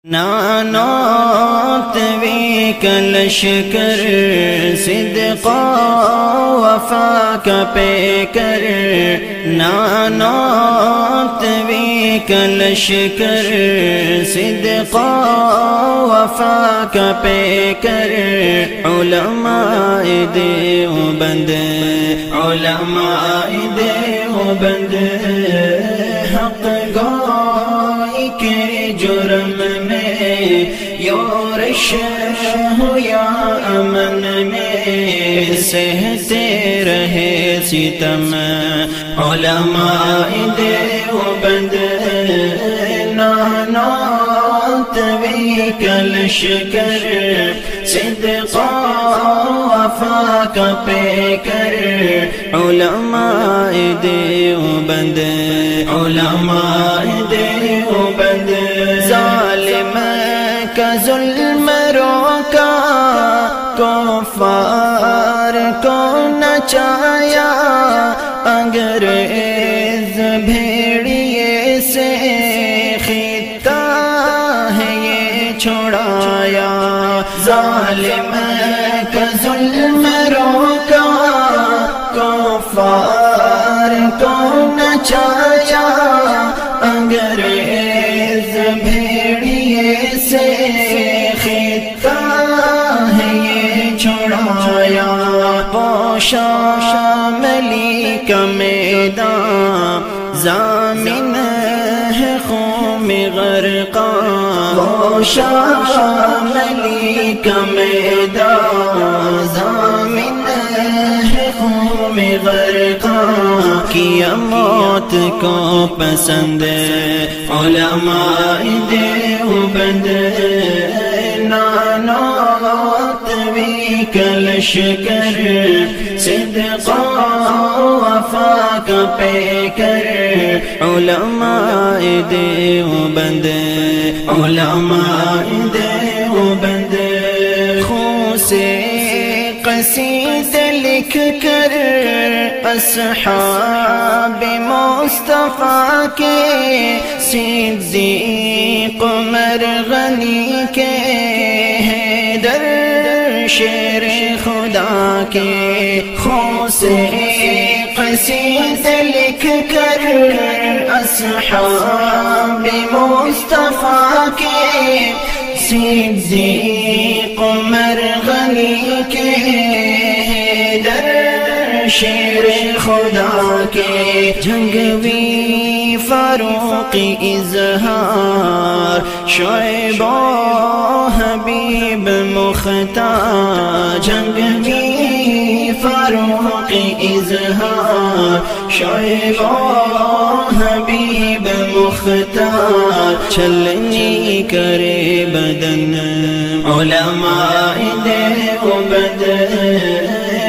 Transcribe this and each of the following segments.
نانوت وی کلشکر صدقا وفا کا پیکر نانوت وی کلشکر صدقا وفا کا پیکر علماء دیوبند علماء دیوبند حق گوئی کے جرم میں یورش ہو یا امن میں سہتے رہے ستم علماء دیوبند نانوت وی کلشکر صدقا وفا کا پیکر علماء دیوبند علماء دیوبند ظالم کا ظلم روکا کفار کو نچایا انگریز بھیڑیے سے خطہ ہے یہ چھڑایا ظالم کا ظلم روکا کفار کو نچایا انگریز بھیڑیے سے خطہ ہے یہ چھڑایا وہ شاملی کا میدان ضامن ہے خون غرقاں وہ شاملی کا میدان ضامن ہے خون غرقاں کیا موت کو پسند علماء دیوبند نانوت وی کلشکر صدقا وفا کا پیکر علماء دیوبند علماء دیوبند خون سے قصیدے لکھ کر اصحاب مصطفیٰ کے صدیق عمر غنی کے حیدر شیر خدا کے خون سے قصیدے لکھ کر اصحاب مصطفیٰ کے صدیق عمر غنی کے حیدر شیر خدا کے جنگوی فاروقی اظہار شعیب و حبیب مختار جنگوی فاروقی اظہار شعیب و حبیب مختار چھلنی کرے بدن علماء دیوبند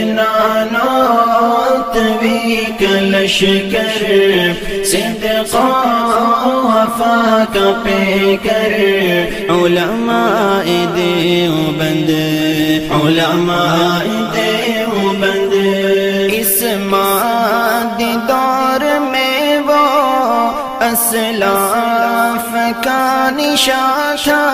نانوت وی کلشکر صدقا وفا کا پیکر علماء دیوبند علماء دیوبند اس مادی دور میں وہ اسلاف کا نشان تھا